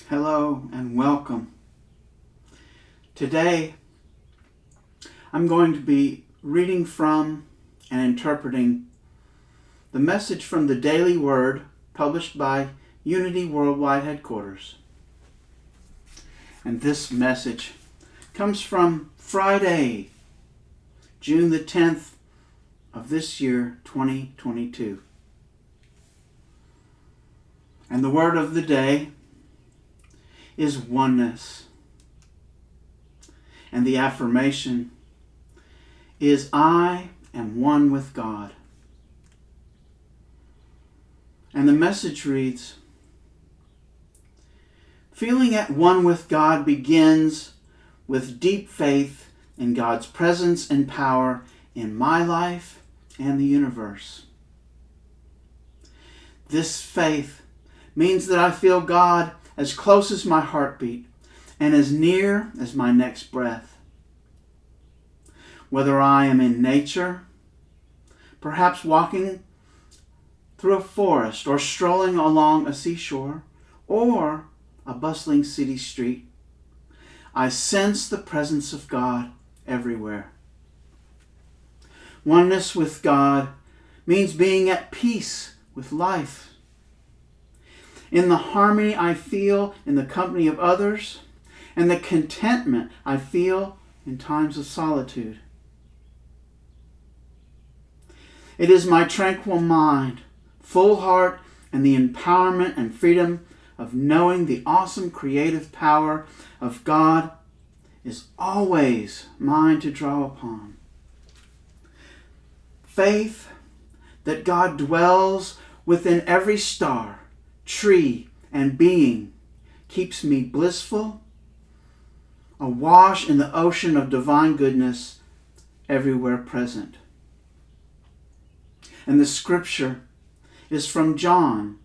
Hello and welcome. Today, I'm going to be reading from and interpreting the message from the Daily Word published by Unity Worldwide Headquarters. And this message comes from Friday, June the 10th of this year, 2022. And the word of the day is oneness. And the affirmation is, I am one with God. And the message reads, feeling at one with God begins with deep faith in God's presence and power in my life and the universe. This faith means that I feel God as close as my heartbeat and as near as my next breath. Whether I am in nature, perhaps walking through a forest or strolling along a seashore or a bustling city street, I sense the presence of God everywhere. Oneness with God means being at peace with life. In the harmony I feel in the company of others, and the contentment I feel in times of solitude. It is my tranquil mind, full heart, and the empowerment and freedom of knowing the awesome creative power of God is always mine to draw upon. Faith that God dwells within every star, tree, and being keeps me blissful, awash in the ocean of divine goodness everywhere present. And the scripture is from John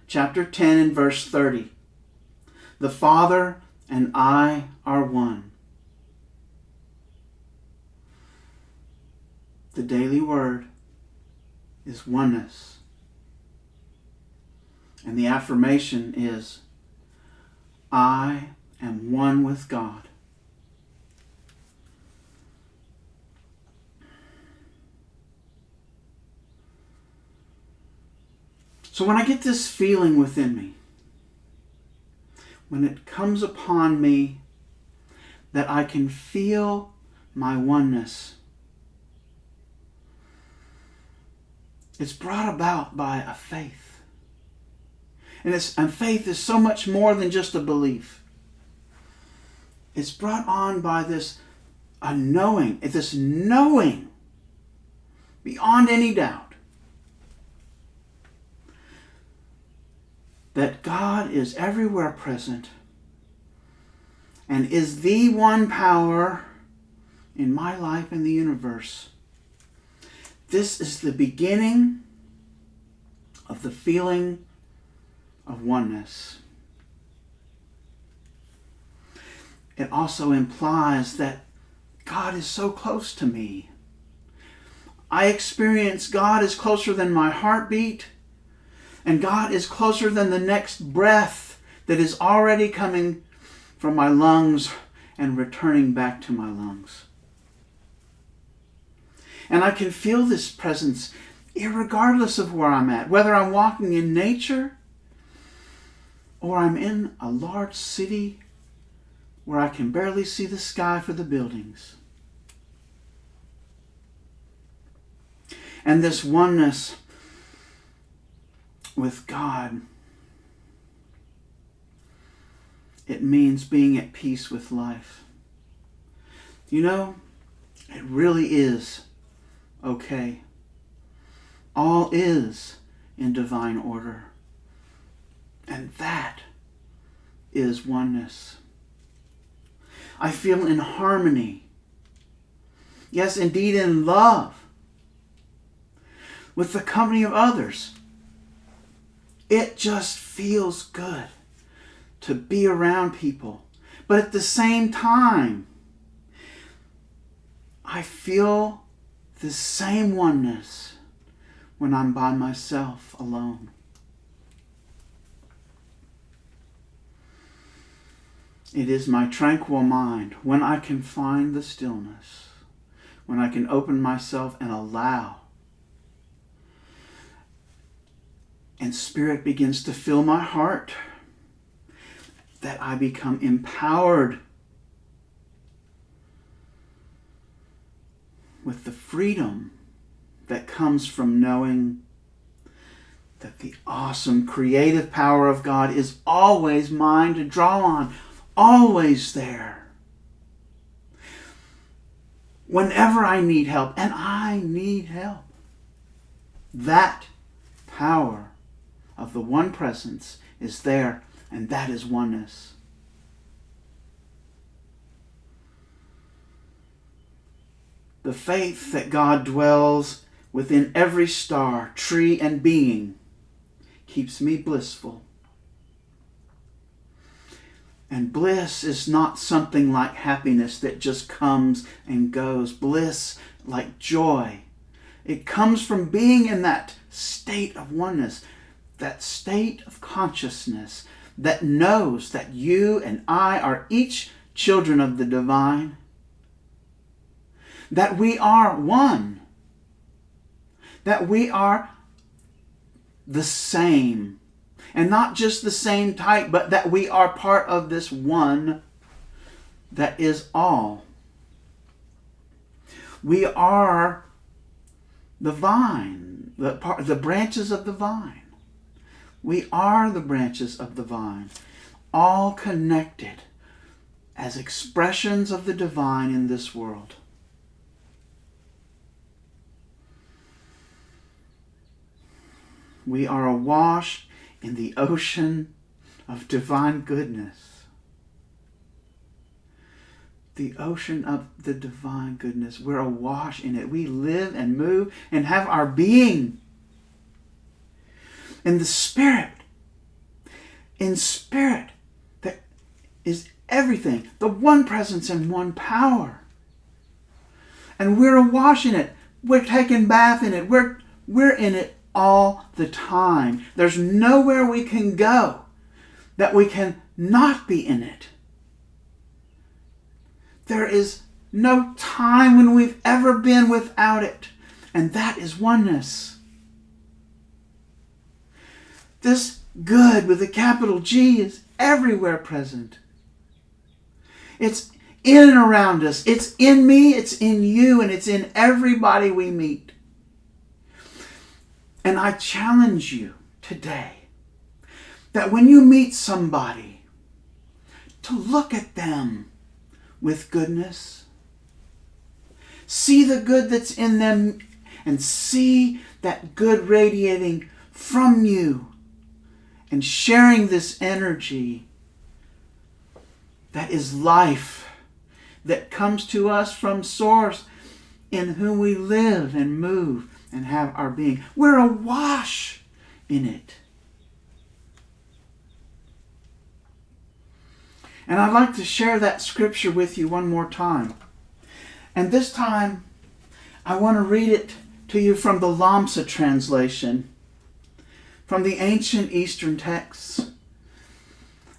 chapter 10 and verse 30. The Father and I are one. The daily word is oneness. And the affirmation is, I am one with God. So when I get this feeling within me, when it comes upon me that I can feel my oneness, it's brought about by a faith. And faith is so much more than just a belief. It's brought on by this knowing beyond any doubt that God is everywhere present and is the one power in my life and the universe. This is the beginning of the feeling of oneness. It also implies that God is so close to me. I experience God is closer than my heartbeat, and God is closer than the next breath that is already coming from my lungs and returning back to my lungs. And I can feel this presence irregardless of where I'm at, whether I'm walking in nature or I'm in a large city where I can barely see the sky for the buildings. And this oneness with God, it means being at peace with life. You know, it really is okay. All is in divine order. And that is oneness. I feel in harmony. Yes, indeed in love with the company of others. It just feels good to be around people. But at the same time, I feel the same oneness when I'm by myself alone. It is my tranquil mind when I can find the stillness, when I can open myself and allow, and Spirit begins to fill my heart, that I become empowered with the freedom that comes from knowing that the awesome creative power of God is always mine to draw on, always there. Whenever I need help, and I need help, that power of the one presence is there, and that is oneness. The faith that God dwells within every star, tree, and being keeps me blissful. And bliss is not something like happiness that just comes and goes. Bliss, like joy, it comes from being in that state of oneness, that state of consciousness that knows that you and I are each children of the divine, that we are one, that we are the same, and not just the same type, but that we are part of this one that is all. We are the vine, the branches of the vine. We are the branches of the vine, all connected as expressions of the divine in this world. We are awash in the ocean of divine goodness. The ocean of the divine goodness. We're awash in it. We live and move and have our being in the Spirit. In Spirit that is everything. The one presence and one power. And we're awash in it. We're taking bath in it. We're in it all the time. There's nowhere we can go that we can not be in it. There is no time when we've ever been without it. And that is oneness. This good with a capital G is everywhere present. It's in and around us. It's in me, it's in you, and it's in everybody we meet. And I challenge you today that when you meet somebody, to look at them with goodness. See the good that's in them and see that good radiating from you and sharing this energy that is life, that comes to us from Source, in whom we live and move and have our being. We're awash in it. And I'd like to share that scripture with you one more time. And this time, I want to read it to you from the Lamsa translation, from the ancient Eastern texts.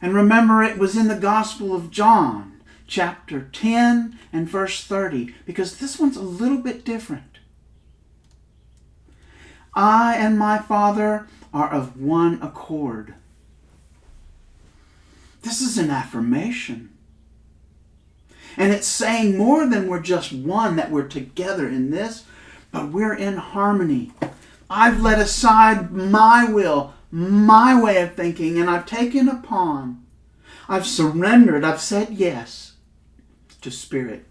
And remember, it was in the Gospel of John, chapter 10 and verse 30, because this one's a little bit different. I and my Father are of one accord. This is an affirmation. And it's saying more than we're just one, that we're together in this, but we're in harmony. I've let aside my will, my way of thinking, and I've taken upon, I've surrendered, I've said yes to Spirit.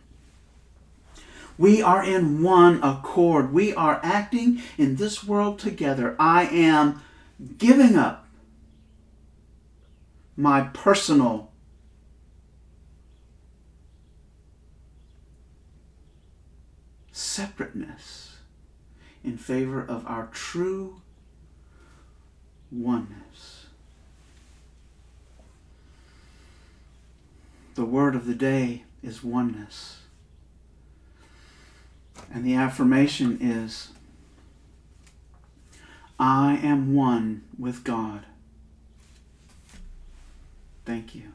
We are in one accord. We are acting in this world together. I am giving up my personal separateness in favor of our true oneness. The word of the day is oneness. And the affirmation is, I am one with God. Thank you.